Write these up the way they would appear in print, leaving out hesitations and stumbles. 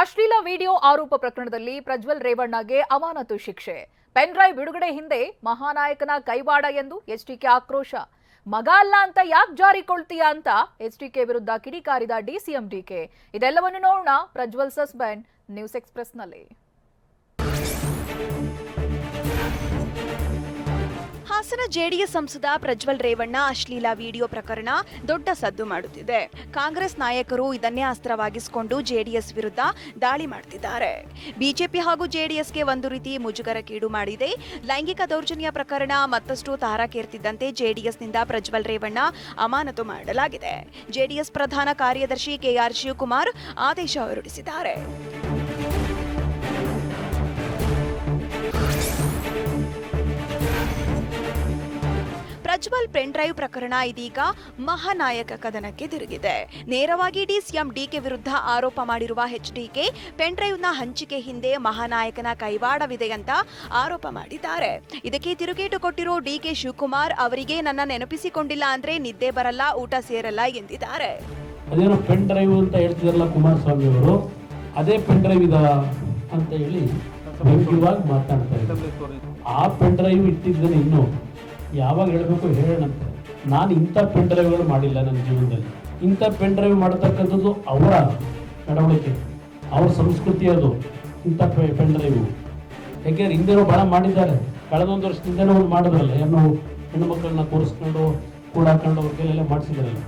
ಅಶ್ಲೀಲ ವಿಡಿಯೋ ಆರೋಪ ಪ್ರಕರಣದಲ್ಲಿ ಪ್ರಜ್ವಲ್ ರೇವಣ್ಣಗೆ ಅಮಾನತು ಶಿಕ್ಷೆ. ಪೆನ್ ಡ್ರೈವ್ ಬಿಡುಗಡೆ ಹಿಂದೆ ಮಹಾನಾಯಕನ ಕೈವಾಡ ಎಂದು ಎಚ್ಡಿಕೆ ಆಕ್ರೋಶ. ಮಗ ಅಲ್ಲ ಅಂತ ಯಾಕೆ ಜಾರಿಕೊಳ್ತೀಯಾ ಅಂತ ಎಚ್ಡಿಕೆ ವಿರುದ್ಧ ಕಿಡಿಕಾರಿದ ಡಿಸಿಎಂ ಡಿಕೆ. ಇದೆಲ್ಲವನ್ನು ನೋಡೋಣ ಪ್ರಜ್ವಲ್ ಸಸ್ಪೆಂಡ್ ನ್ಯೂಸ್ ಎಕ್ಸ್‌ಪ್ರೆಸ್‌ನಲ್ಲಿ. ಹಾಸನ ಜೆಡಿಎಸ್ ಸಂಸದ ಪ್ರಜ್ವಲ್ ರೇವಣ್ಣ ಅಶ್ಲೀಲ ವಿಡಿಯೋ ಪ್ರಕರಣ ದೊಡ್ಡ ಸದ್ದು ಮಾಡುತ್ತಿದೆ. ಕಾಂಗ್ರೆಸ್ ನಾಯಕರು ಇದನ್ನೇ ಅಸ್ತ್ರವಾಗಿಸಿಕೊಂಡು ಜೆಡಿಎಸ್ ವಿರುದ್ಧ ದಾಳಿ ಮಾಡುತ್ತಿದ್ದಾರೆ. ಬಿಜೆಪಿ ಹಾಗೂ ಜೆಡಿಎಸ್ಗೆ ಒಂದು ರೀತಿ ಮುಜುಗರಕ್ಕೀಡು ಮಾಡಿದೆ. ಲೈಂಗಿಕ ದೌರ್ಜನ್ಯ ಪ್ರಕರಣ ಮತ್ತಷ್ಟು ತಾರಕೇರ್ತಿದ್ದಂತೆ ಜೆಡಿಎಸ್ನಿಂದ ಪ್ರಜ್ವಲ್ ರೇವಣ್ಣ ಅಮಾನತು ಮಾಡಲಾಗಿದೆ. ಜೆಡಿಎಸ್ ಪ್ರಧಾನ ಕಾರ್ಯದರ್ಶಿ ಕೆಆರ್ ಶಿವಕುಮಾರ್ ಆದೇಶ ಹೊರಡಿಸಿದ್ದಾರೆ. ಪ್ರಜ್ವಲ್ ಪೆನ್ ಡ್ರೈವ್ ಪ್ರಕರಣ ಇದೀಗ ಮಹಾನಾಯಕ ಕದನಕ್ಕೆ ತಿರುಗಿದೆ. ನೇರವಾಗಿ ಡಿಸಿಎಂ ಡಿಕೆ ವಿರುದ್ಧ ಆರೋಪ ಮಾಡಿರುವ ಎಚ್ಡಿಕೆ ಪೆನ್ ಡ್ರೈವ್ನ ಹಂಚಿಕೆ ಹಿಂದೆ ಮಹಾನಾಯಕನ ಕೈವಾಡವಿದೆ ಅಂತ ಆರೋಪ ಮಾಡಿದ್ದಾರೆ. ಇದಕ್ಕೆ ತಿರುಗೇಟು ಕೊಟ್ಟಿರೋ ಡಿಕೆ ಶಿವಕುಮಾರ್ ಅವರಿಗೆ ನನ್ನ ನೆನಪಿಸಿಕೊಂಡಿಲ್ಲ ಅಂದ್ರೆ ನಿದ್ದೆ ಬರಲ್ಲ, ಊಟ ಸೇರಲ್ಲ ಎಂದಿದ್ದಾರೆ. ಅದೇನೋ ಪೆನ್ ಡ್ರೈವ್ ಅಂತ ಹೇಳ್ತಿದಾರಲ್ಲ ಕುಮಾರಸ್ವಾಮಿ ಅವರು, ಅದೇ ಪೆನ್ ಡ್ರೈವ್ ಇದ ಅಂತ ಹೇಳಿ ವ್ಯಂಗ್ಯವಾಗಿ ಮಾತಾಡ್ತಾ ಇದ್ದಾರೆ. ಆ ಪೆನ್ ಡ್ರೈವ್ ಇಟ್ಟಿದ್ದೇನೆ, ಇನ್ನು ಯಾವಾಗ ಹೇಳಬೇಕು ಹೇಳೋಣಂತೆ. ನಾನು ಇಂಥ ಪೆನ್ ಡ್ರೈವ್ಗಳು ಮಾಡಿಲ್ಲ ನನ್ನ ಜೀವನದಲ್ಲಿ. ಇಂಥ ಪೆನ್ ಡ್ರೈವ್ ಮಾಡತಕ್ಕಂಥದ್ದು ಅವರ ನಡವಳಿಕೆ, ಅವ್ರ ಸಂಸ್ಕೃತಿ, ಅದು ಇಂಥ ಪೆನ್ ಡ್ರೈವ್. ಯಾಕೆಂದ್ರೆ ಹಿಂದೆನೋ ಭಾಳ ಮಾಡಿದ್ದಾರೆ. ಕಳೆದೊಂದು ವರ್ಷದಿಂದನೂ ಒಂದು ಮಾಡಿದ್ರಲ್ಲ, ಏನೋ ಹೆಣ್ಣು ಮಕ್ಕಳನ್ನ ಕೂರಿಸ್ಕೊಂಡು ಕೂಡಾಕೊಂಡು ಅವ್ರ ಕೈಲೆಲ್ಲ ಮಾಡಿಸಿದ್ರಲ್ಲ.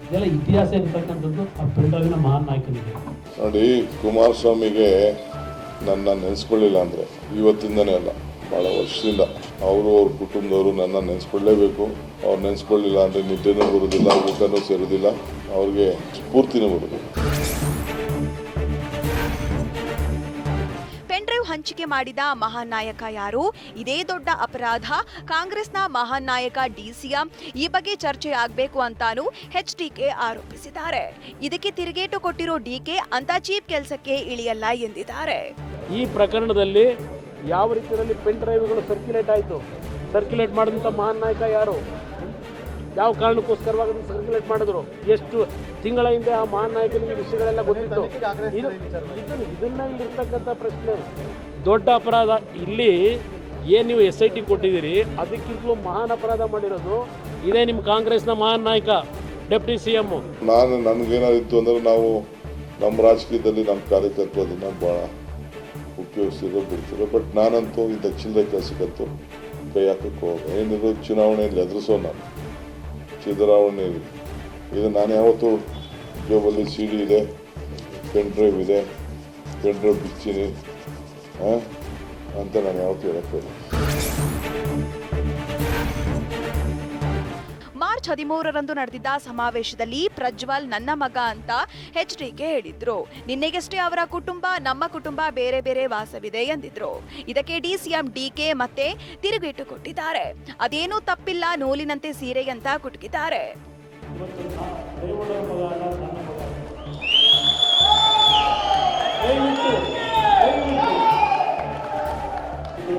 ಇದೆಲ್ಲ ಇತಿಹಾಸ ಇರ್ತಕ್ಕಂಥದ್ದು ಆ ಪೆನ್ ಡ್ರೈವ್ನ ಮಹಾನ್ ನಾಯಕನಿಗೆ. ನೋಡಿ, ಕುಮಾರಸ್ವಾಮಿಗೆ ನನ್ನ ನೆನೆಸ್ಕೊಳ್ಳಿಲ್ಲ ಅಂದರೆ ಇವತ್ತಿಂದನೇ ಅಲ್ಲ, ಭಾಳ ವರ್ಷದಿಂದ ಅವರು ಅವ್ರ ಕುಟುಂಬದವರು ನನ್ನ ನೆನೆಸ್ಕೊಳ್ಳೇಬೇಕು. ಅವ್ರು ನೆನೆಸ್ಕೊಳ್ಳಿಲ್ಲ ಅಂದರೆ ನಿದ್ದೆನೂ ಬರೋದಿಲ್ಲ, ಊಟನೂ ಸೇರೋದಿಲ್ಲ, ಅವ್ರಿಗೆ ಸ್ಫೂರ್ತಿನೂ ಬರೋದಿಲ್ಲ. ಪೆನ್ ಡ್ರೈವ್ ಹಂಚಿಕೆ ಮಾಡಿದ ಮಹಾನ್ ನಾಯಕ ಯಾರು? ಇದೇ ದೊಡ್ಡ ಅಪರಾಧ. ಕಾಂಗ್ರೆಸ್ನ ಮಹಾನ್ ನಾಯಕ ಡಿಸಿಎಂ ಈ ಬಗ್ಗೆ ಚರ್ಚೆ ಆಗಬೇಕು ಅಂತಾನೂ ಎಚ್ಡಿಕೆ ಆರೋಪಿಸಿದ್ದಾರೆ. ಇದಕ್ಕೆ ತಿರುಗೇಟು ಕೊಟ್ಟಿರೋ ಡಿಕೆ ಅಂತ ಚೀಪ್ ಕೆಲಸಕ್ಕೆ ಇಳಿಯಲ್ಲ ಎಂದಿದ್ದಾರೆ. ಈ ಪ್ರಕರಣದಲ್ಲಿ ಯಾವ ರೀತಿಯಲ್ಲಿ ಪೆನ್ ಡ್ರೈವ್ಗಳು ಸರ್ಕ್ಯುಲೇಟ್ ಮಾಡಿದಂಥ ಮಹಾನ್ ನಾಯಕ ಯಾರು? ಯಾವ ಕಾರಣಕ್ಕೋಸ್ಕರವಾಗಿ ಸರ್ಕ್ಯುಲೇಟ್ ಮಾಡಿದ್ರು? ಎಷ್ಟು ತಿಂಗಳ ಹಿಂದೆ ಆ ಮಹಾನ್ ನಾಯಕನಿಗೆ ವಿಷಯಗಳೆಲ್ಲ ಗೊತ್ತಿತ್ತು? ಇದನ್ನ ಇಲ್ಲಿರ್ತಕ್ಕಂಥ ಪ್ರಶ್ನೆ ದೊಡ್ಡ ಅಪರಾಧ. ಇಲ್ಲಿ ಏನು ನೀವು SIT ಕೊಟ್ಟಿದ್ದೀರಿ, ಅದಕ್ಕಿಂತಲೂ ಮಹಾನ್ ಅಪರಾಧ ಮಾಡಿರೋದು ಇದೇ ನಿಮ್ಮ ಕಾಂಗ್ರೆಸ್ನ ಮಹಾನ್ ನಾಯಕ ಡೆಪ್ಟಿ CM. ನನಗೇನಾದಿತ್ತು ಅಂದರೆ, ನಾವು ನಮ್ಮ ರಾಜಕೀಯದಲ್ಲಿ ನಮ್ಮ ಕಾರ್ಯಕರ್ತರನ್ನ ಭಾಳ ಉಪಯೋಗಿಸಿರೋ ಬಿಡ್ತಿರೋ. ಬಟ್ ನಾನಂತೂ ಈ ದಕ್ಷಿಣದ ಕೆಲಸಕ್ಕಂತೂ ಕೈ ಹಾಕಕ್ಕೆ ಹೋಗ. ಏನಿದ್ರು ಚುನಾವಣೆಯಲ್ಲಿ ಎದುರಿಸೋ ನಾನು ಸಿದ್ದರಾಮಯ್ಯ ಇದು ನಾನು ಯಾವತ್ತೂ ಜೋಬಲ್ಲಿ CD ಇದೆ, ಪೆನ್ ಡ್ರೈವ್ ಇದೆ, ಪೆನ್ ಡ್ರೈವ್ ಬಿಚ್ಚಿನಿ ಅಂತ ನಾನು ಯಾವತ್ತೂ ಹೇಳಕ್ಕೆ. ಮಾರ್ಚ್ 13ರಂದು ನಡೆದಿದ್ದ ಸಮಾವೇಶದಲ್ಲಿ ಪ್ರಜ್ವಲ್ ನನ್ನ ಮಗ ಅಂತ ಎಚ್ಡಿಕೆ ಹೇಳಿದ್ರು. ನಿನ್ನೆಗಷ್ಟೇ ಅವರ ಕುಟುಂಬ ನಮ್ಮ ಕುಟುಂಬ ಬೇರೆ ಬೇರೆ ವಾಸವಿದೆ ಎಂದಿದ್ರು. ಇದಕ್ಕೆ ಡಿಸಿಎಂ ಡಿಕೆ ಮತ್ತೆ ತಿರುಗೇಟು ಕೊಟ್ಟಿದ್ದಾರೆ. ಅದೇನೂ ತಪ್ಪಿಲ್ಲ, ನೂಲಿನಂತೆ ಸೀರೆ ಅಂತ ಕುಟುಕಿದ್ದಾರೆ.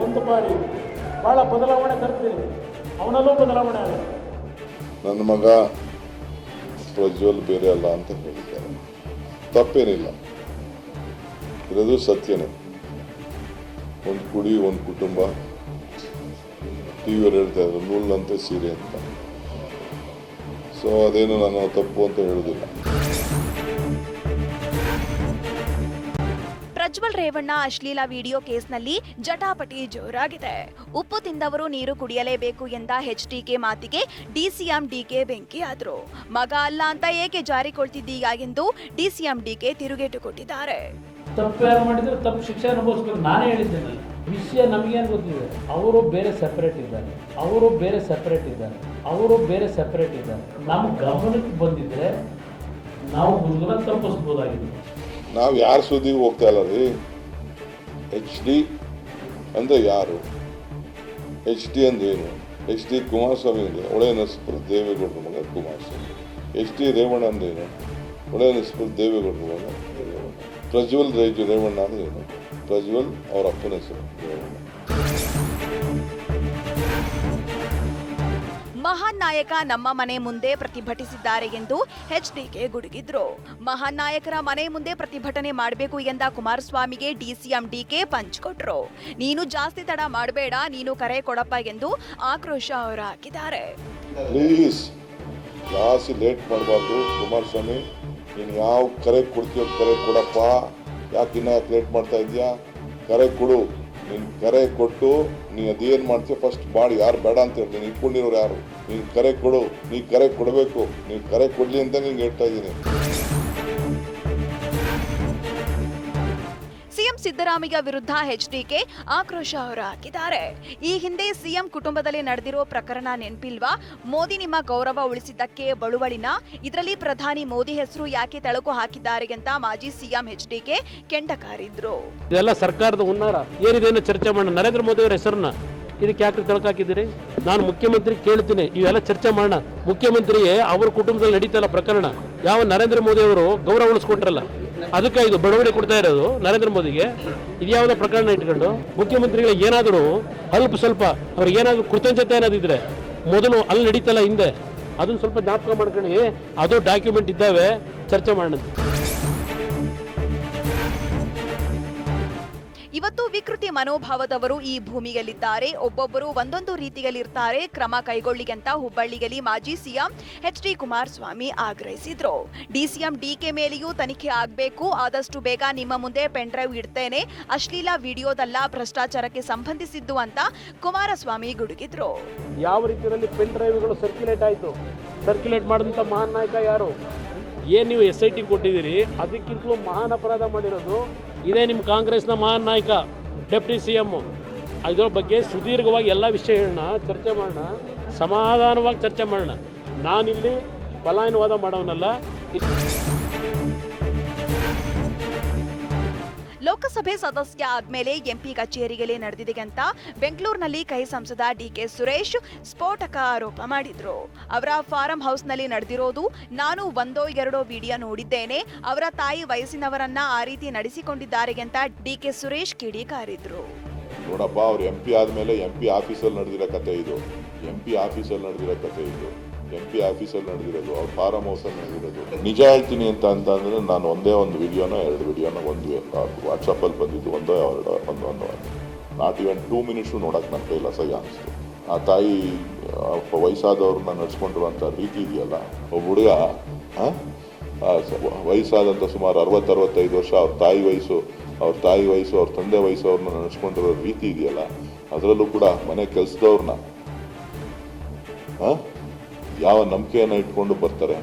ಒಂದು ಬಾರಿ ಬಹಳ ಬದಲಾವಣೆ ತರ್ತೀನಿ, ಅವನಲ್ಲೂ ಬದಲಾವಣೆ ಆಗ. ನನ್ನ ಮಗ ಪ್ರಜ್ವಲ್ ಬೇರೆ ಅಲ್ಲ ಅಂತ ಹೇಳಿದ್ದಾರೆ. ತಪ್ಪೇನಿಲ್ಲ, ಇರೋದು ಸತ್ಯನೇ. ಒಂದು ಕುಡಿ, ಒಂದು ಕುಟುಂಬ. ಟಿವಿಯವ್ರು ಹೇಳ್ತಾ ಇದ್ರು ನೂಲಿನಂತೆ ಸೀರೆ ಅಂತ. ಸೊ ಅದೇನು ನಾನು ತಪ್ಪು ಅಂತ ಹೇಳೋದಿಲ್ಲ. ಪ್ರಜ್ವಲ್ ರೇವಣ್ಣ ಅಶ್ಲೀಲ ವಿಡಿಯೋ ಕೇಸ್ನಲ್ಲಿ ಜಟಾಪಟಿ ಜೋರಾಗಿದೆ. ಉಪ್ಪು ತಿಂದವರು ನೀರು ಕುಡಿಯಲೇಬೇಕು ಎಂದ ಎಚ್ಡಿಕೆ ಮಾತಿಗೆ ಡಿಸಿಎಂ ಡಿಕೆ ಬೆಂಕಿ ಆದ್ರು. ಮಗ ಅಲ್ಲ ಅಂತ ಏಕೆ ಜಾರಿಕೊಳ್ತಿದ್ದೀಯಾ ಎಂದು ಡಿಸಿಎಂ ಡಿಕೆ ತಿರುಗೇಟು ಕೊಟ್ಟಿದ್ದಾರೆ. ತಪ್ಪು ಯಾರು ಮಾಡಿದ್ರೆ ತಪ್ಪು ಶಿಕ್ಷೆ ಅನುಭವಿಸ್ಬೇಕು. ನಾನೇ ಹೇಳಿದ್ದೇನಲ್ಲ, ವಿಷಯ ನಮಗೇನು ಗೊತ್ತಿದೆ. ಅವರು ಬೇರೆ ಸೆಪರೇಟ್ ಇದ್ದಾರೆ, ಅವರು ಬೇರೆ ಸೆಪರೇಟ್ ಇದ್ದಾರೆ, ಅವರು ಬೇರೆ ಸೆಪರೇಟ್ ಇದ್ದಾರೆ. ನಮ್ಮ ಗಮನಕ್ಕೆ ಬಂದಿದ್ರೆ ನಾವು ಮುಜುಗರ ತಪ್ಪಿಸ್ಬೋದಾಗಿದೆ. ನಾವು ಯಾರ ಸುದ್ದಿಗೆ ಹೋಗ್ತಾ ಇಲ್ಲ ರೀ. HD ಅಂದರೆ ಯಾರು? HD ಅಂದ್ರೇನು? HD ಕುಮಾರಸ್ವಾಮಿ ಅಂದರೆ ಒಳ್ಳೆಯ ನರಸೀಪುರ ದೇವೇಗೌಡರ ಮಗ ಕುಮಾರಸ್ವಾಮಿ. HD ರೇವಣ್ಣ ಅಂದ್ರೇನು? ಒಳ್ಳೆಯ ನರಸೀಪುರ ದೇವೇಗೌಡರ ಮಗ ರೇವಣ್ಣ. ಪ್ರಜ್ವಲ್ ರೇವಣ್ಣ ಅಂದ್ರೇನು? ಪ್ರಜ್ವಲ್ ಅವ್ರ ಅಪ್ಪನ ಹೆಸರು ರೇವಣ್ಣ. ಮಹಾನ್ ನಾಯಕ ನಮ್ಮ ಮನೆ ಮುಂದೆ ಪ್ರತಿಭಟಿಸಿದ್ದಾರೆ ಎಂದು ಎಚ್ಡಿಕೆ ಗುಡುಗಿದ್ರು. ಮಹಾನ್ ನಾಯಕರ ಮನೆ ಮುಂದೆ ಪ್ರತಿಭಟನೆ ಮಾಡಬೇಕು ಎಂದ ಕುಮಾರಸ್ವಾಮಿಗೆ ಡಿಸಿಎಂ ಡಿಕೆ ಪಂಚ್ ಕೊಟ್ರು. ನೀನು ಜಾಸ್ತಿ ತಡ ಮಾಡಬೇಡ, ನೀನು ಕರೆ ಕೊಡಪ್ಪ ಎಂದು ಆಕ್ರೋಶ ಹೊರಹಾಕಿದ್ದಾರೆ. ಪ್ಲೀಸ್ ಜಾಸ್ತಿ ಲೇಟ್ ಮಾಡಬಾರ್ದು ಕುಮಾರಸ್ವಾಮಿ, ನೀನು ಯಾವ ಕರೆ ಕೊಡ್ತೀಯೋ ಕರೆ ಕೊಡಪ್ಪ. ಯಾಕಿನ್ನ ಲೇಟ್ ಮಾಡ್ತಾ ಇದೆಯಾ? ಕರೆ ಕೊಡು. ನೀನು ಕರೆ ಕೊಟ್ಟು ನೀನು ಅದೇನು ಮಾಡ್ತೀಯ ಫಸ್ಟ್ ಮಾಡಿ. ಯಾರು ಬೇಡ ಅಂತ ಹೇಳಿ ನೀನು ಇಟ್ಕೊಂಡಿರೋರು ಯಾರು? ನೀನು ಕರೆ ಕೊಡು. ನೀನು ಕರೆ ಕೊಡಬೇಕು. ನೀನು ಕರೆ ಕೊಡಲಿ ಅಂತ ನಿಂಗೆ ಹೇಳ್ತಾ ಇದ್ದೀನಿ. ಸಿಎಂ ಸಿದ್ದರಾಮಯ್ಯ ವಿರುದ್ಧ ಎಚ್ಡಿಕೆ ಆಕ್ರೋಶ ಹೊರಹಾಕಿದ್ದಾರೆ. ಈ ಹಿಂದೆ ಸಿಎಂ ಕುಟುಂಬದಲ್ಲಿ ನಡೆದಿರೋ ಪ್ರಕರಣ ನೆನಪಿಲ್ವಾ? ಮೋದಿ ನಿಮ್ಮ ಗೌರವ ಉಳಿಸಿದ್ದಕ್ಕೆ ಬಳುವಳಿನ? ಇದರಲ್ಲಿ ಪ್ರಧಾನಿ ಮೋದಿ ಹೆಸರು ಯಾಕೆ ತಳಕು ಹಾಕಿದ್ದಾರೆ ಅಂತ ಮಾಜಿ ಸಿಎಂ ಎಚ್ಡಿಕೆ ಕೆಂಡ ಕಾರಿದ್ರು. ಇದೆಲ್ಲ ಸರ್ಕಾರದ ಹುನ್ನಾರ ಏನಿದೆ ಚರ್ಚೆ ಮಾಡೋಣ. ನರೇಂದ್ರ ಮೋದಿ ಅವರ ಹೆಸರನ್ನ ಇದಕ್ಕೆ ಯಾಕೆ ತಳಕು ಹಾಕಿದ್ದೀರಿ? ನಾನು ಮುಖ್ಯಮಂತ್ರಿ ಕೇಳ್ತೀನಿ, ಇವೆಲ್ಲ ಚರ್ಚೆ ಮಾಡೋಣ. ಮುಖ್ಯಮಂತ್ರಿಗೆ ಅವ್ರ ಕುಟುಂಬದಲ್ಲಿ ನಡೀತಲ್ಲ ಪ್ರಕರಣ, ಯಾವ ನರೇಂದ್ರ ಮೋದಿ ಅವರು ಗೌರವ ಉಳಿಸ್ಕೊಟ್ರಲ್ಲ, ಅದಕ್ಕೆ ಇದು ಬಡವಣೆ ಕೊಡ್ತಾ ಇರೋದು ನರೇಂದ್ರ ಮೋದಿಗೆ. ಇದ್ಯಾವುದೋ ಪ್ರಕರಣ ಇಟ್ಕೊಂಡು ಮುಖ್ಯಮಂತ್ರಿಗಳಿಗೆ ಏನಾದರೂ ಅಲ್ಪ ಸ್ವಲ್ಪ ಅವ್ರಿಗೆ ಏನಾದರೂ ಕೃತಜ್ಞತೆ ಏನಾದಿದ್ರೆ ಮೊದಲು ಅಲ್ಲಿ ನಡೀತಲ್ಲ ಹಿಂದೆ, ಅದನ್ನು ಸ್ವಲ್ಪ ಜ್ಞಾಪಕ ಮಾಡ್ಕೊಂಡು ಅದು ಡಾಕ್ಯುಮೆಂಟ್ ಇದ್ದಾವೆ, ಚರ್ಚೆ ಮಾಡೋಣ. ಇವತ್ತು ವಿಕೃತಿ ಮನೋಭಾವದವರು ಈ ಭೂಮಿಯಲ್ಲಿದ್ದಾರೆ. ಒಬ್ಬೊಬ್ಬರು ಒಂದೊಂದು ರೀತಿಯಲ್ಲಿರ್ತಾರೆ. ಕ್ರಮ ಕೈಗೊಳ್ಳಿ ಅಂತ ಹುಬ್ಬಳ್ಳಿಯಲ್ಲಿ ಮಾಜಿ ಸಿಎಂ ಎಚ್ಡಿ ಕುಮಾರಸ್ವಾಮಿ ಆಗ್ರಹಿಸಿದ್ರು. ಡಿಸಿಎಂ ಡಿಕೆ ಮೇಲೆಯೂ ತನಿಖೆ ಆಗಬೇಕು. ಆದಷ್ಟು ಬೇಗ ನಿಮ್ಮ ಮುಂದೆ ಪೆನ್ ಡ್ರೈವ್ ಇಡ್ತೇನೆ. ಅಶ್ಲೀಲ ವಿಡಿಯೋದಲ್ಲ, ಭ್ರಷ್ಟಾಚಾರಕ್ಕೆ ಸಂಬಂಧಿಸಿದ್ದು ಅಂತ ಕುಮಾರಸ್ವಾಮಿ ಗುಡುಗಿದ್ರು. ಯಾವ ರೀತಿಯಲ್ಲಿ ಪೆನ್ ಡ್ರೈವ್ಗಳು ಸರ್ಕ್ಯುಲೇಟ್ ಮಾಡಿದಂಥ ಮಹಾನ್ ನಾಯಕ ಯಾರು? ಏನು ನೀವು SIT ಕೊಟ್ಟಿದ್ದೀರಿ, ಅದಕ್ಕಿಂತಲೂ ಮಹಾನ್ ಅಪರಾಧ ಮಾಡಿರೋದು ಇದೇ ನಿಮ್ಮ ಕಾಂಗ್ರೆಸ್ನ ಮಹಾನ್ ನಾಯಕ ಡೆಪ್ಟಿ CM. ಇದರ ಬಗ್ಗೆ ಸುದೀರ್ಘವಾಗಿ ಎಲ್ಲ ವಿಷಯ ಹೇಳೋಣ, ಚರ್ಚೆ ಮಾಡೋಣ, ಸಮಾಧಾನವಾಗಿ ಚರ್ಚೆ ಮಾಡೋಣ. ನಾನಿಲ್ಲಿ ಪಲಾಯನವಾದ ಮಾಡೋನಲ್ಲ. ಲೋಕಸಭೆ ಸದಸ್ಯ ಆದ್ಮೇಲೆ ಎಂಪಿ ಕಚೇರಿಯಲ್ಲಿ ನಡೆದಿದೆ ಅಂತ ಬೆಂಗಳೂರಿನಲ್ಲಿ ಕೈ ಸಂಸದ ಡಿಕೆ ಸುರೇಶ್ ಸ್ಫೋಟಕ ಆರೋಪ ಮಾಡಿದ್ರು. ಅವರ ಫಾರಂ ಹೌಸ್ನಲ್ಲಿ ನಡೆದಿರೋದು ನಾನು ಒಂದೋ ಎರಡೋ ವಿಡಿಯೋ ನೋಡಿದ್ದೇನೆ. ಅವರ ತಾಯಿ ವಯಸ್ಸಿನವರನ್ನ ಆ ರೀತಿ ನಡೆಸಿಕೊಂಡಿದ್ದಾರೆ ಅಂತ ಡಿಕೆ ಸುರೇಶ್ ಕಿಡಿಕಾರಿದ್ರು. ನೋಡಪ್ಪ, ಅವ್ರು MP ಆದ್ಮೇಲೆ MP ಆಫೀಸಲ್ಲಿ ನಡೆದಿರೋ ಕತೆ ಇದು. MP ಆಫೀಸಲ್ಲಿ ನಡೆದಿರೋದು ಅವ್ರ ಫಾರಂ ಹೌಸಲ್ಲಿ ನಡೆದಿರೋದು. ನಿಜ ಹೇಳ್ತೀನಿ ಅಂತಂದ್ರೆ ನಾನು ಒಂದೇ ಒಂದು ವಿಡಿಯೋನ 2 ವಿಡಿಯೋನ ಒಂದು ವಾಟ್ಸಪ್ಪಲ್ಲಿ ಬಂದಿದ್ದು, ಒಂದೋ ಒಂದು ನಾಟ್ ಇವನ್ 2 ಮಿನಿಟ್ಸು ನೋಡೋಕೆ ನನ್ನ ಕೈಲಿ ಅಸಹ್ಯ ಅನಿಸ್ತು. ಆ ತಾಯಿ ವಯಸ್ಸಾದವ್ರನ್ನ ನಡೆಸ್ಕೊಂಡಿರುವಂಥ ರೀತಿ ಇದೆಯಲ್ಲ, ಒಬ್ಬ ಹುಡುಗ ವಯಸ್ಸಾದಂಥ ಸುಮಾರು 60-65 ವರ್ಷ, ಅವ್ರ ತಾಯಿ ವಯಸ್ಸು, ಅವ್ರ ತಂದೆ ವಯಸ್ಸು ಅವ್ರನ್ನ ನಡೆಸ್ಕೊಂಡಿರೋ ರೀತಿ ಇದೆಯಲ್ಲ, ಅದರಲ್ಲೂ ಕೂಡ ಮನೆ ಕೆಲಸದವ್ರನ್ನ ಯಾವ ನಂಬಿಕೆಯನ್ನು ಇಟ್ಕೊಂಡು ಬರ್ತಾರೆ.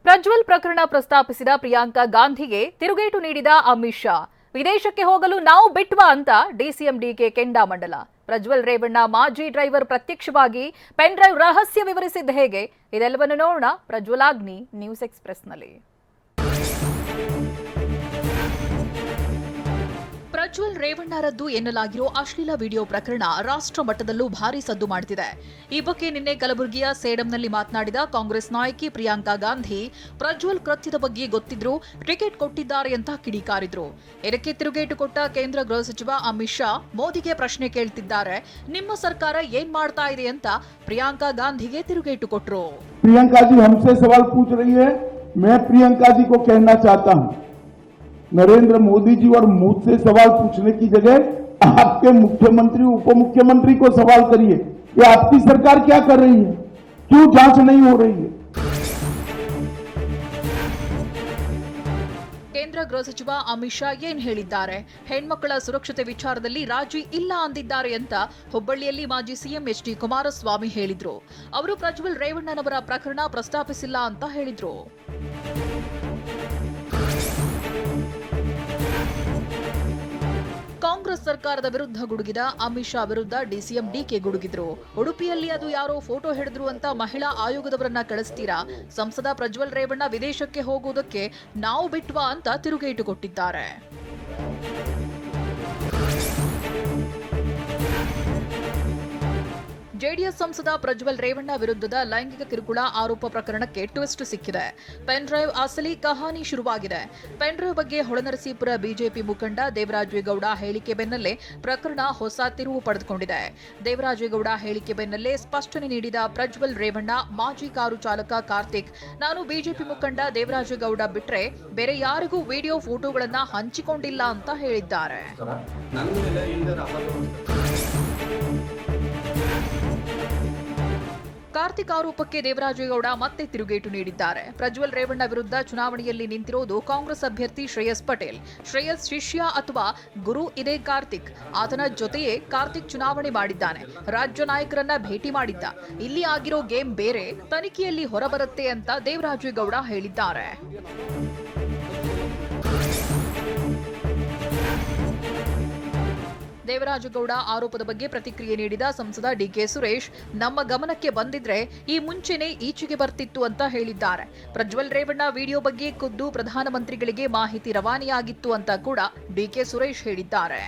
ಪ್ರಜ್ವಲ್ ಪ್ರಕರಣ ಪ್ರಸ್ತಾಪಿಸಿದ ಪ್ರಿಯಾಂಕಾ ಗಾಂಧಿಗೆ ತಿರುಗೇಟು ನೀಡಿದ ಅಮಿತ್ ಶಾ. ವಿದೇಶಕ್ಕೆ ಹೋಗಲು ನಾವು ಬಿಟ್ವಾ ಅಂತ ಡಿಸಿಎಂ ಡಿಕೆ ಕೆಂಡಾಮಂಡಲ. ಪ್ರಜ್ವಲ್ ರೇವಣ್ಣ ಮಾಜಿ ಡ್ರೈವರ್ ಪ್ರತ್ಯಕ್ಷವಾಗಿ ಪೆನ್ ಡ್ರೈವ್ ರಹಸ್ಯ ವಿವರಿಸಿದ್ದು ಹೇಗೆ? ಇದೆಲ್ಲವನ್ನು ನೋಡೋಣ ಪ್ರಜ್ವಲಾಗ್ನಿ ನ್ಯೂಸ್ ಎಕ್ಸ್‌ಪ್ರೆಸ್ನಲ್ಲಿ. ಪ್ರಜ್ವಲ್ ರೇವಣ್ಣರದ್ದು ಎನ್ನಲಾಗಿರೋ ಅಶ್ಲೀಲ ವಿಡಿಯೋ ಪ್ರಕರಣ ರಾಷ್ಟ್ರ ಮಟ್ಟದಲ್ಲೂ ಭಾರೀ ಸದ್ದು ಮಾಡುತ್ತಿದೆ. ಈ ಬಗ್ಗೆ ನಿನ್ನೆ ಕಲಬುರಗಿಯ ಸೇಡಂನಲ್ಲಿ ಮಾತನಾಡಿದ ಕಾಂಗ್ರೆಸ್ ನಾಯಕಿ ಪ್ರಿಯಾಂಕಾ ಗಾಂಧಿ, ಪ್ರಜ್ವಲ್ ಕೃತ್ಯದ ಬಗ್ಗೆ ಗೊತ್ತಿದ್ರೂ ಟಿಕೆಟ್ ಕೊಟ್ಟಿದ್ದಾರೆ ಅಂತ ಕಿಡಿಕಾರಿದ್ರು. ಇದಕ್ಕೆ ತಿರುಗೇಟು ಕೊಟ್ಟ ಕೇಂದ್ರ ಗೃಹ ಸಚಿವ ಅಮಿತ್ ಶಾ ಮೋದಿಗೆ ಪ್ರಶ್ನೆ ಕೇಳ್ತಿದ್ದಾರೆ. ನಿಮ್ಮ ಸರ್ಕಾರ ಏನ್ ಮಾಡ್ತಾ ಇದೆ ಅಂತ ಪ್ರಿಯಾಂಕಾ ಗಾಂಧಿಗೆ ತಿರುಗೇಟು ಕೊಟ್ರು. प्रियंका जी हमसे सवाल पूछ रही है, मैं प्रियंका जी को कहना चाहता हूं, नरेंद्र मोदी जी और मुझसे सवाल पूछने की जगह आपके मुख्यमंत्री उप मुख्यमंत्री को सवाल करिए कि आपकी सरकार क्या कर रही है, क्यों जांच नहीं हो रही है. ಕೇಂದ್ರ ಗೃಹ ಸಚಿವ ಅಮಿತ್ ಶಾ ಏನ್ ಹೇಳಿದ್ದಾರೆ? ಹೆಣ್ಮಕ್ಕಳ ಸುರಕ್ಷತೆ ವಿಚಾರದಲ್ಲಿ ರಾಜಿ ಇಲ್ಲ ಅಂದಿದ್ದಾರೆ ಅಂತ ಹುಬ್ಬಳ್ಳಿಯಲ್ಲಿ ಮಾಜಿ ಸಿಎಂ ಎಚ್ಡಿ ಕುಮಾರಸ್ವಾಮಿ ಹೇಳಿದ್ರು. ಅವರು ಪ್ರಜ್ವಲ್ ರೇವಣ್ಣನವರ ಪ್ರಕರಣ ಪ್ರಸ್ತಾಪಿಸಿಲ್ಲ ಅಂತ ಹೇಳಿದ್ರು. ಕಾಂಗ್ರೆಸ್ ಸರ್ಕಾರದ ವಿರುದ್ಧ ಗುಡುಗಿದ ಅಮಿತ್ ಶಾ ವಿರುದ್ಧ ಡಿಸಿಎಂ ಡಿಕೆ ಗುಡುಗಿದ್ರು. ಉಡುಪಿಯಲ್ಲಿ ಅದು ಯಾರೋ ಫೋಟೋ ಹಿಡಿದ್ರು ಅಂತ ಮಹಿಳಾ ಆಯೋಗದವರನ್ನ ಕಳಿಸ್ತೀರಾ? ಸಂಸದ ಪ್ರಜ್ವಲ್ ರೇವಣ್ಣ ವಿದೇಶಕ್ಕೆ ಹೋಗುವುದಕ್ಕೆ ನಾವು ಬಿಟ್ವಾ ಅಂತ ತಿರುಗೇಟು ಕೊಟ್ಟಿದ್ದಾರೆ. ಜೆಡಿಎಸ್ ಸಂಸದ ಪ್ರಜ್ವಲ್ ರೇವಣ್ಣ ವಿರುದ್ಧದ ಲೈಂಗಿಕ ಕಿರುಕುಳ ಆರೋಪ ಪ್ರಕರಣಕ್ಕೆ ಟ್ವಿಸ್ಟ್ ಸಿಕ್ಕಿದೆ. ಪೆನ್ ಡ್ರೈವ್ ಅಸಲಿ ಕಹಾನಿ ಶುರುವಾಗಿದೆ. ಪೆನ್ ಡ್ರೈವ್ ಬಗ್ಗೆ ಹೊಳೆನರಸೀಪುರ ಬಿಜೆಪಿ ಮುಖಂಡ ದೇವರಾಜೇಗೌಡ ಹೇಳಿಕೆ ಬೆನ್ನಲ್ಲೇ ಪ್ರಕರಣ ಹೊಸ ತಿರುವು ಪಡೆದುಕೊಂಡಿದೆ. ದೇವರಾಜೇಗೌಡ ಹೇಳಿಕೆ ಬೆನ್ನಲ್ಲೇ ಸ್ಪಷ್ಟನೆ ನೀಡಿದ ಪ್ರಜ್ವಲ್ ರೇವಣ್ಣ, ಮಾಜಿ ಕಾರು ಚಾಲಕ ಕಾರ್ತಿಕ್, ನಾನು ಬಿಜೆಪಿ ಮುಖಂಡ ದೇವರಾಜೇಗೌಡ ಬಿಟ್ರೆ ಬೇರೆ ಯಾರಿಗೂ ವಿಡಿಯೋ ಫೋಟೋಗಳನ್ನ ಹಂಚಿಕೊಂಡಿಲ್ಲ ಅಂತ ಹೇಳಿದ್ದಾರೆ. ಕಾರ್ತಿಕ್ ಆರೋಪಕ್ಕೆ ದೇವರಾಜೇಗೌಡ ಮತ್ತೆ ತಿರುಗೇಟು ನೀಡಿದ್ದಾರೆ. ಪ್ರಜ್ವಲ್ ರೇವಣ್ಣ ವಿರುದ್ಧ ಚುನಾವಣೆಯಲ್ಲಿ ನಿಂತಿರೋದು ಕಾಂಗ್ರೆಸ್ ಅಭ್ಯರ್ಥಿ ಶ್ರೇಯಸ್ ಪಟೇಲ್. ಶ್ರೇಯಸ್ ಶಿಷ್ಯ ಅಥವಾ ಗುರು ಇದೇ ಕಾರ್ತಿಕ್. ಆತನ ಜೊತೆಯೇ ಕಾರ್ತಿಕ್ ಚುನಾವಣೆ ಮಾಡಿದ್ದಾನೆ. ರಾಜ್ಯ ನಾಯಕರನ್ನ ಭೇಟಿ ಮಾಡಿದ್ದ. ಇಲ್ಲಿ ಆಗಿರೋ ಗೇಮ್ ಬೇರೆ, ತನಿಖೆಯಲ್ಲಿ ಹೊರಬರುತ್ತೆ ಅಂತ ದೇವರಾಜೇಗೌಡ ಹೇಳಿದ್ದಾರೆ. ದೇವರಾಜೇಗೌಡ ಆರೋಪದ ಬಗ್ಗೆ ಪ್ರತಿಕ್ರಿಯೆ ನೀಡಿದ ಸಂಸದ ಡಿಕೆ ಸುರೇಶ್, ನಮ್ಮ ಗಮನಕ್ಕೆ ಬಂದಿದ್ರೆ ಈ ಮುಂಚೆನೇ ಈಚೆಗೆ ಬರ್ತಿತ್ತು ಅಂತ ಹೇಳಿದ್ದಾರೆ. ಪ್ರಜ್ವಲ್ ರೇವಣ್ಣ ವಿಡಿಯೋ ಬಗ್ಗೆ ಖುದ್ದು ಪ್ರಧಾನಮಂತ್ರಿಗಳಿಗೆ ಮಾಹಿತಿ ರವಾನೆಯಾಗಿತ್ತು ಅಂತ ಕೂಡ ಡಿಕೆ ಸುರೇಶ್ ಹೇಳಿದ್ದಾರೆ.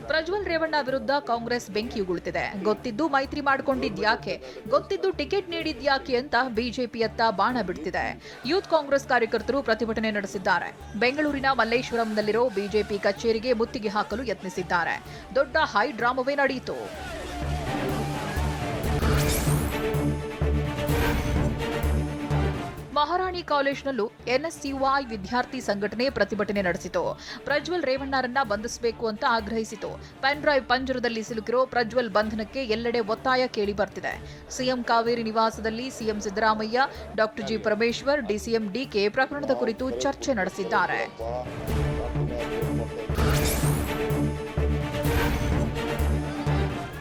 ಪ್ರಜ್ವಲ್ ರೇವಣ್ಣ ವಿರುದ್ಧ ಕಾಂಗ್ರೆಸ್ ಬೆಂಕಿಯುಗುಳುತ್ತಿದೆ. ಗೊತ್ತಿದ್ದು ಮೈತ್ರಿ ಮಾಡಿಕೊಂಡಿದ್ಯಾಕೆ, ಗೊತ್ತಿದ್ದು ಟಿಕೆಟ್ ನೀಡಿದ್ಯಾಕೆ ಅಂತ ಬಿಜೆಪಿಯತ್ತ ಬಾಣ ಬಿಡ್ತಿದೆ. ಯೂತ್ ಕಾಂಗ್ರೆಸ್ ಕಾರ್ಯಕರ್ತರು ಪ್ರತಿಭಟನೆ ನಡೆಸಿದ್ದಾರೆ. ಬೆಂಗಳೂರಿನ ಮಲ್ಲೇಶ್ವರಂನಲ್ಲಿರೋ ಬಿಜೆಪಿ ಕಚೇರಿಗೆ ಮುತ್ತಿಗೆ ಹಾಕಲು ಯತ್ನಿಸಿದ್ದಾರೆ. ದೊಡ್ಡ ಹೈ ಡ್ರಾಮವೇ ನಡೆಯಿತು. ಮಹಾರಾಣಿ ಕಾಲೇಜಿನಲ್ಲೂ ಎನ್ಎಸ್ಯುಐ ವಿದ್ಯಾರ್ಥಿ ಸಂಘಟನೆ ಪ್ರತಿಭಟನೆ ನಡೆಸಿತು. ಪ್ರಜ್ವಲ್ ರೇವಣ್ಣರನ್ನ ಬಂಧಿಸಬೇಕು ಅಂತ ಆಗ್ರಹಿಸಿತು. ಪೆನ್ ಡ್ರೈವ್ ಪಂಜರದಲ್ಲಿ ಸಿಲುಕಿರೋ ಪ್ರಜ್ವಲ್ ಬಂಧನಕ್ಕೆ ಎಲ್ಲೆಡೆ ಒತ್ತಾಯ ಕೇಳಿ ಬರ್ತಿದೆ. ಸಿಎಂ ಕಾವೇರಿ ನಿವಾಸದಲ್ಲಿ CM Siddaramaiah, doctor G Parameshwar, DCM DK ಪ್ರಕರಣದ ಕುರಿತು ಚರ್ಚೆ ನಡೆಸಿದ್ದಾರೆ.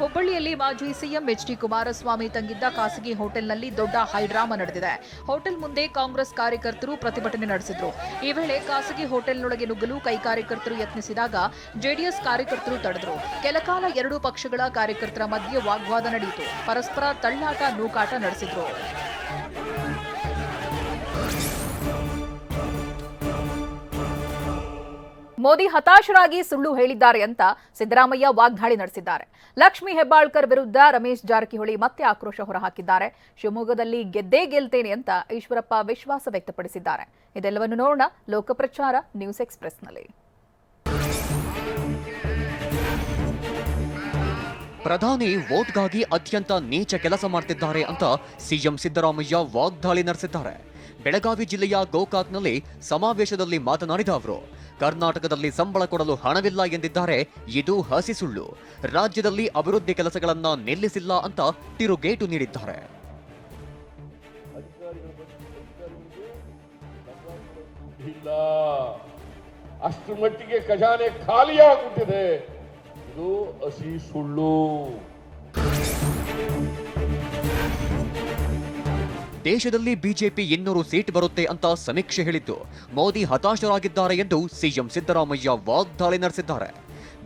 ಹುಬ್ಬಳ್ಳಿಯಲ್ಲಿ ಮಾಜಿ ಸಿಎಂ ಎಚ್ಡಿ ಕುಮಾರಸ್ವಾಮಿ ತಂಗಿದ್ದ ಖಾಸಗಿ ಹೋಟೆಲ್ನಲ್ಲಿ ದೊಡ್ಡ ಹೈಡ್ರಾಮಾ ನಡೆದಿದೆ. ಹೋಟೆಲ್ ಮುಂದೆ ಕಾಂಗ್ರೆಸ್ ಕಾರ್ಯಕರ್ತರು ಪ್ರತಿಭಟನೆ ನಡೆಸಿದ್ರು. ಈ ವೇಳೆ ಖಾಸಗಿ ಹೋಟೆಲ್ನೊಳಗೆ ನುಗ್ಗಲು ಕೈ ಕಾರ್ಯಕರ್ತರು ಯತ್ನಿಸಿದಾಗ ಜೆಡಿಎಸ್ ಕಾರ್ಯಕರ್ತರು ತಡೆದರು. ಕೆಲಕಾಲ ಎರಡೂ ಪಕ್ಷಗಳ ಕಾರ್ಯಕರ್ತರ ಮಧ್ಯೆ ವಾಗ್ವಾದ ನಡೆಯಿತು. ಪರಸ್ಪರ ತಳ್ಳಾಟ, ನೂಕಾಟ ನಡೆಸಿದ್ರು. ಮೋದಿ ಹತಾಶರಾಗಿ ಸುಳ್ಳು ಹೇಳಿದ್ದಾರೆ ಅಂತ ಸಿದ್ದರಾಮಯ್ಯ ವಾಗ್ದಾಳಿ ನಡೆಸಿದ್ದಾರೆ. ಲಕ್ಷ್ಮೀ ಹೆಬ್ಬಾಳ್ಕರ್ ವಿರುದ್ಧ ರಮೇಶ್ ಜಾರಕಿಹೊಳಿ ಮತ್ತೆ ಆಕ್ರೋಶ ಹೊರಹಾಕಿದ್ದಾರೆ. ಶಿವಮೊಗ್ಗದಲ್ಲಿ ಗೆದ್ದೇ ಗೆಲ್ತೇನೆ ಅಂತ ಈಶ್ವರಪ್ಪ ವಿಶ್ವಾಸ ವ್ಯಕ್ತಪಡಿಸಿದ್ದಾರೆ. ಇದೆಲ್ಲವನ್ನು ನೋಡೋಣ ಲೋಕಪ್ರಚಾರ ನ್ಯೂಸ್ ಎಕ್ಸ್‌ಪ್ರೆಸ್‌ನಲ್ಲಿ. ಪ್ರಧಾನಿ ವೋಟ್ಗಾಗಿ ಅತ್ಯಂತ ನೀಚ ಕೆಲಸ ಮಾಡ್ತಿದ್ದಾರೆ ಅಂತ ಸಿಎಂ ಸಿದ್ದರಾಮಯ್ಯ ವಾಗ್ದಾಳಿ ನಡೆಸಿದ್ದಾರೆ. ಬೆಳಗಾವಿ ಜಿಲ್ಲೆಯ ಗೋಕಾಕ್ನಲ್ಲಿ ಸಮಾವೇಶದಲ್ಲಿ ಮಾತನಾಡಿದ ಅವರು, ಕರ್ನಾಟಕದಲ್ಲಿ ಸಂಬಳ ಕೊಡಲು ಹಣವಿಲ್ಲ ಎಂದಿದ್ದಾರೆ. ಇದು ಹಸಿ ಸುಳ್ಳು. ರಾಜ್ಯದಲ್ಲಿ ಅಭಿವೃದ್ಧಿ ಕೆಲಸಗಳನ್ನ ನಿಲ್ಲಿಸಿಲ್ಲ ಅಂತ ತಿರುಗೇಟು ನೀಡಿದ್ದಾರೆ. ಇಲ್ಲ, ಅಷ್ಟರ ಮಟ್ಟಿಗೆ ಖಜಾನೆ ಖಾಲಿಯಾಗುತ್ತಿದೆ. ಇದು ಹಸಿ ಸುಳ್ಳು. ದೇಶದಲ್ಲಿ ಬಿಜೆಪಿ 200 ಸೀಟ್ ಬರುತ್ತೆ ಅಂತ ಸಮೀಕ್ಷೆ ಹೇಳಿದ್ದು ಮೋದಿ ಹತಾಶರಾಗಿದ್ದಾರೆ ಎಂದು ಸಿಎಂ ಸಿದ್ದರಾಮಯ್ಯ ವಾಗ್ದಾಳಿ ನಡೆಸಿದ್ದಾರೆ.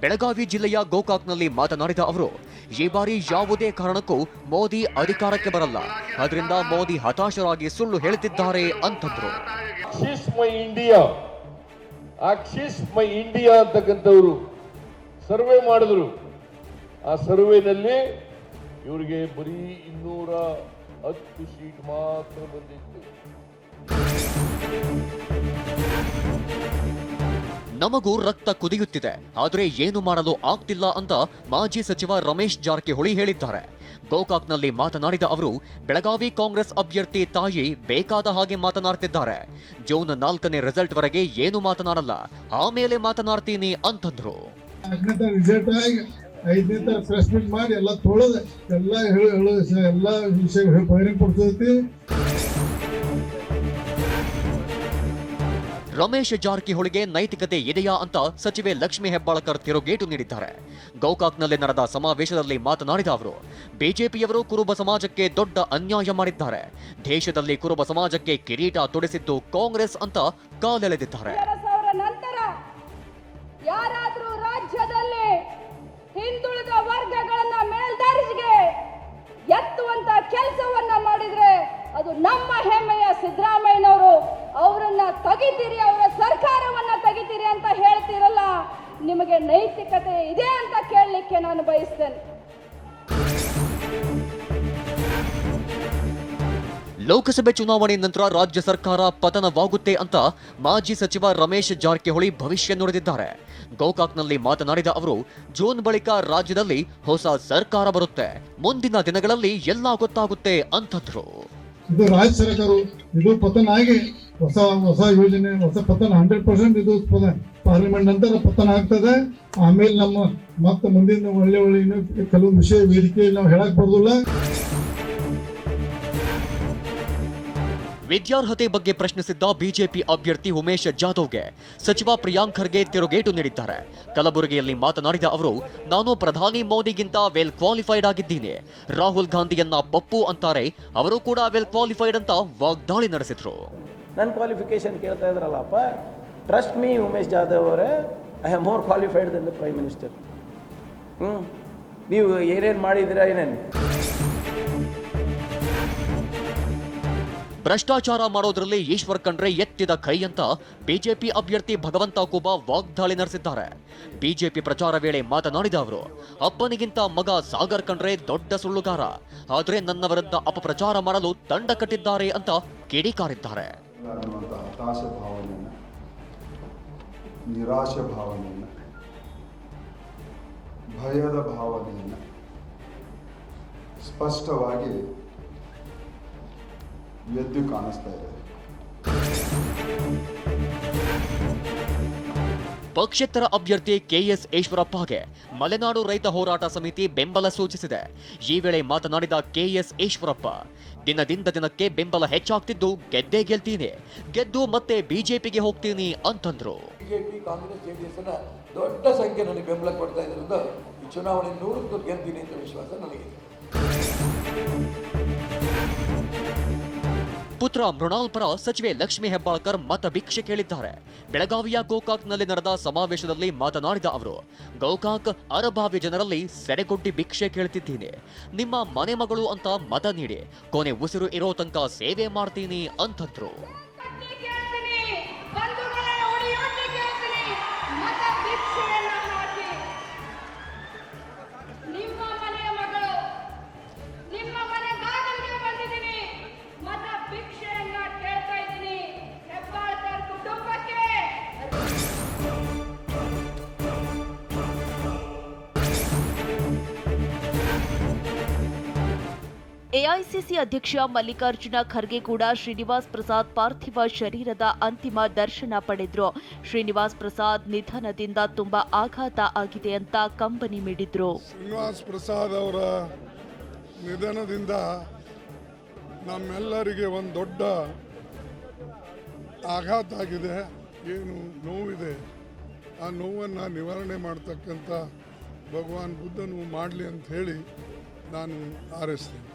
ಬೆಳಗಾವಿ ಜಿಲ್ಲೆಯ ಗೋಕಾಕ್ನಲ್ಲಿ ಮಾತನಾಡಿದ ಅವರು, ಈ ಬಾರಿ ಯಾವುದೇ ಕಾರಣಕ್ಕೂ ಮೋದಿ ಅಧಿಕಾರಕ್ಕೆ ಬರಲ್ಲ, ಅದರಿಂದ ಮೋದಿ ಹತಾಶರಾಗಿ ಸುಳ್ಳು ಹೇಳುತ್ತಿದ್ದಾರೆ ಅಂತಂದ್ರು. ಆಕ್ಸಿಸ್ ಮೈ ಇಂಡಿಯಾ ಅಂತಕ್ಕಂಥವ್ರು ಸರ್ವೆ ಮಾಡಿದ್ರು. ಆ ಸರ್ವೆನಲ್ಲಿ ಇವರಿಗೆ ಬರೀ 210 ಸೀಟ್ ಮಾತ್ರ ಬಂದಿತ್ತು. ನಮಗೂ ರಕ್ತ ಕುದಿಯುತ್ತಿದೆ, ಆದರೆ ಏನು ಮಾಡಲು ಆಗ್ತಿಲ್ಲ ಅಂತ ಮಾಜಿ ಸಚಿವ ರಮೇಶ್ ಜಾರಕಿಹೊಳಿ ಹೇಳಿದ್ದಾರೆ. ಗೋಕಾಕ್ನಲ್ಲಿ ಮಾತನಾಡಿದ ಅವರು, ಬೆಳಗಾವಿ ಕಾಂಗ್ರೆಸ್ ಅಭ್ಯರ್ಥಿ ತಾಯಿ ಬೇಕಾದ ಹಾಗೆ ಮಾತನಾಡ್ತಿದ್ದಾರೆ. ಜೂನ್ 4ನೇ ರಿಸಲ್ಟ್ ವರೆಗೆ ಏನು ಮಾತನಾಡಲ್ಲ, ಆಮೇಲೆ ಮಾತನಾಡ್ತೀನಿ ಅಂತಂದ್ರು. 5ನೇ ತರ ಪ್ರೆಸ್ ಮೀಟ್ ಮಾಡಿ ಎಲ್ಲ ತೊಳೆದ ಎಲ್ಲ ವಿಷಯ ಬಹಿರಂಗ ಪಡಿಸೋತಿ. ರಮೇಶ್ ಜಾರಕಿಹೊಳಿಗೆ ನೈತಿಕತೆ ಇದೆಯಾ ಅಂತ ಸಚಿವೆ ಲಕ್ಷ್ಮೀ ಹೆಬ್ಬಾಳ್ಕರ್ ತಿರುಗೇಟು ನೀಡಿದ್ದಾರೆ. ಗೋಕಾಕ್ನಲ್ಲಿ ನಡೆದ ಸಮಾವೇಶದಲ್ಲಿ ಮಾತನಾಡಿದ ಅವರು, ಬಿಜೆಪಿಯವರು ಕುರುಬ ಸಮಾಜಕ್ಕೆ ದೊಡ್ಡ ಅನ್ಯಾಯ ಮಾಡಿದ್ದಾರೆ. ದೇಶದಲ್ಲಿ ಕುರುಬ ಸಮಾಜಕ್ಕೆ ಕಿರೀಟ ತೊಡಿಸಿದ್ದು ಕಾಂಗ್ರೆಸ್ ಅಂತ ಕಾಲೆಳೆದಿದ್ದಾರೆ. ನಂತರ ಯಾರಾದ್ರೂ ರಾಜ್ಯದಲ್ಲಿ ಹಿಂದುಳಿದ ವರ್ಗಗಳನ್ನ ಮೇಲ್ದರ್ಜೆಗೆ ಎತ್ತುವಂತ ಕೆಲಸವನ್ನ ಮಾಡಿದ್ರೆ ಅದು ನಮ್ಮ ಹೆಮ್ಮೆಯ ಸಿದ್ದರಾಮಯ್ಯನವರು. ಅವರನ್ನ ತೆಗಿತೀರಿ, ಅವರ ಸರ್ಕಾರವನ್ನ ತೆಗಿತೀರಿ ಅಂತ ಹೇಳ್ತಿರಲ್ಲ, ಹೇಳಲಿಕ್ಕೆ ನಾನು ಬಯಸ್ತೇನೆ. ಲೋಕಸಭೆ ಚುನಾವಣೆ ನಂತರ ರಾಜ್ಯ ಸರ್ಕಾರ ಪತನವಾಗುತ್ತೆ ಅಂತ ಮಾಜಿ ಸಚಿವ ರಮೇಶ್ ಜಾರಕಿಹೊಳಿ ಭವಿಷ್ಯ ನುಡಿದಿದ್ದಾರೆ. ಗೋಕಾಕ್ನಲ್ಲಿ ಮಾತನಾಡಿದ ಅವರು, ಜೂನ್ ಬಳಿಕ ರಾಜ್ಯದಲ್ಲಿ ಹೊಸ ಸರ್ಕಾರ ಬರುತ್ತೆ, ಮುಂದಿನ ದಿನಗಳಲ್ಲಿ ಎಲ್ಲ ಗೊತ್ತಾಗುತ್ತೆ ಅಂತಂದ್ರು. ಇದು ರಾಜ್ಯ ಸರ್ಕಾರ ಇದು ಪತನ ಆಗಿ ಹೊಸ ಯೋಜನೆ ಹೊಸ ಪತನ 100% ಇದು ಪಾರ್ಲಿಮೆಂಟ್ ನಂತರ ಪತನ ಆಗ್ತದೆ. ಆಮೇಲೆ ನಮ್ಮ ಮತ್ತೆ ಮುಂದಿನ ಒಳ್ಳೆ ಕೆಲವು ವಿಷಯ ವೇದಿಕೆ ನಾವು ಹೇಳಕ್ ಬರೋದಿಲ್ಲ. ವಿದ್ಯಾರ್ಹತೆ ಬಗ್ಗೆ ಪ್ರಶ್ನಿಸಿದ್ದ ಬಿಜೆಪಿ ಅಭ್ಯರ್ಥಿ ಉಮೇಶ್ ಜಾಧವ್ಗೆ ಸಚಿವ ಪ್ರಿಯಾಂಕ್ ಖರ್ಗೆ ತಿರುಗೇಟು ನೀಡಿದ್ದಾರೆ. ಕಲಬುರಗಿಯಲ್ಲಿ ಮಾತನಾಡಿದ ಅವರು, ನಾನು ಪ್ರಧಾನಿ ಮೋದಿಗಿಂತ ವೆಲ್ ಕ್ವಾಲಿಫೈಡ್ ಆಗಿದ್ದೀನಿ, ರಾಹುಲ್ ಗಾಂಧಿಯನ್ನ ಪಪ್ಪು ಅಂತಾರೆ, ಅವರು ಕೂಡ ವೆಲ್ ಕ್ವಾಲಿಫೈಡ್ ಅಂತ ವಾಗ್ದಾಳಿ ನಡೆಸಿದ್ರು. ನನ್ನ ಕ್ವಾಲಿಫಿಕೇಶನ್ ಕೇಳ್ತಾ ಇದ್ರಲ್ಲಪ್ಪ, ಟ್ರಸ್ಟ್ ಮೀ ಉಮೇಶ್ ಜಾಧವ್ ಅವರೇ, I am more qualified than the prime minister. ನೀವು ಏನೇನು ಮಾಡಿದ್ದೀರಾ ಏನೇನು ಭ್ರಷ್ಟಾಚಾರ ಮಾಡೋದ್ರಲ್ಲಿ ಈಶ್ವರ್ ಖಂಡ್ರೆ ಎತ್ತಿದ ಕೈ ಅಂತ ಬಿಜೆಪಿ ಅಭ್ಯರ್ಥಿ ಭಗವಂತ ಖೂಬಾ ವಾಗ್ದಾಳಿ ನಡೆಸಿದ್ದಾರೆ. ಬಿಜೆಪಿ ಪ್ರಚಾರ ವೇಳೆ ಮಾತನಾಡಿದ ಅವರು, ಅಪ್ಪನಿಗಿಂತ ಮಗ ಸಾಗರ್ ಖಂಡ್ರೆ ದೊಡ್ಡ ಸುಳ್ಳುಗಾರ, ಆದರೆ ನನ್ನ ವಿರುದ್ಧ ಅಪಪ್ರಚಾರ ಮಾಡಲು ದಂಡ ಕಟ್ಟಿದ್ದಾರೆ ಅಂತ ಕಿಡಿಕಾರಿದ್ದಾರೆ. ಹತಾಶೆ ಭಾವನೆಯನ್ನು, ನಿರಾಶೆ ಭಾವನೆಯನ್ನು, ಭಯದ ಭಾವನೆಯನ್ನು ಸ್ಪಷ್ಟವಾಗಿ ಎದ್ದು ಕಾಣಿಸ್ತಾ ಇದೆ. ಪಕ್ಷೇತರ ಅಭ್ಯರ್ಥಿ ಕೆಎಸ್ ಈಶ್ವರಪ್ಪಗೆ ಮಲೆನಾಡು ರೈತ ಹೋರಾಟ ಸಮಿತಿ ಬೆಂಬಲ ಸೂಚಿಸಿದೆ. ಈ ವೇಳೆ ಮಾತನಾಡಿದ ಕೆಎಸ್ ಈಶ್ವರಪ್ಪ, ದಿನದಿಂದ ದಿನಕ್ಕೆ ಬೆಂಬಲ ಹೆಚ್ಚಾಗ್ತಿದ್ದು ಗೆದ್ದೇ ಗೆಲ್ತೀನಿ, ಗೆದ್ದು ಮತ್ತೆ ಬಿಜೆಪಿಗೆ ಹೋಗ್ತೀನಿ ಅಂತಂದ್ರು. ಬಿಜೆಪಿ ಕಾಂಗ್ರೆಸ್ ಜೆಡಿಎಸ್ ಅನ್ನ ದೊಡ್ಡ ಸಂಖ್ಯೆಯಲ್ಲಿ ಬೆಂಬಲ ಕೊಡ್ತಾ ಇದ್ರಿಂದ ಈ ಚುನಾವಣೆ 100% ಗೆಲ್ತೀನಿ ಅಂತ ವಿಶ್ವಾಸ ನನಗಿದೆ. ಪುತ್ರ ಮೃಣಾಲ್ ಪರ ಸಚಿವೆ ಲಕ್ಷ್ಮೀ ಹೆಬ್ಬಾಳ್ಕರ್ ಮತ ಭಿಕ್ಷೆ ಕೇಳಿದ್ದಾರೆ. ಬೆಳಗಾವಿಯ ಗೋಕಾಕ್ನಲ್ಲಿ ನಡೆದ ಸಮಾವೇಶದಲ್ಲಿ ಮಾತನಾಡಿದ ಅವರು, ಗೋಕಾಕ್ ಅರಭಾವಿ ಜನರಲ್ಲಿ ಸೆರೆಗೊಡ್ಡಿ ಭಿಕ್ಷೆ ಕೇಳ್ತಿದ್ದೀನಿ, ನಿಮ್ಮ ಮನೆ ಮಗಳು ಅಂತ ಮತ ನೀಡಿ, ಕೊನೆ ಉಸಿರು ಇರೋ ತನಕ ಸೇವೆ ಮಾಡ್ತೀನಿ ಅಂತಂದ್ರು. ಎಐಸಿಸಿ ಅಧ್ಯಕ್ಷ ಮಲ್ಲಿಕಾರ್ಜುನ ಖರ್ಗೆ ಕೂಡ ಶ್ರೀನಿವಾಸ್ ಪ್ರಸಾದ್ ಪಾರ್ಥಿವ ಶರೀರದ ಅಂತಿಮ ದರ್ಶನ ಪಡೆದ್ರು. ಶ್ರೀನಿವಾಸ್ ಪ್ರಸಾದ್ ನಿಧನದಿಂದ ತುಂಬಾ ಆಘಾತ ಆಗಿದೆ ಅಂತ ಕಂಬನಿ ಮಿಡಿದ್ರು. ಶ್ರೀನಿವಾಸ್ ಪ್ರಸಾದ್ ಅವರ ನಿಧನದಿಂದ ನಮ್ಮೆಲ್ಲರಿಗೆ ಒಂದು ದೊಡ್ಡ ಆಘಾತ ಆಗಿದೆ, ಏನು ನೋವಿದೆ. ಆ ನೋವನ್ನು ನಿವಾರಣೆ ಮಾಡ್ತಕ್ಕಂಥ ಭಗವಾನ್ ಬುದ್ಧನು ಮಾಡಲಿ ಅಂತ ಹೇಳಿ ನಾನು ಹಾರೈಸ್ತೇನೆ.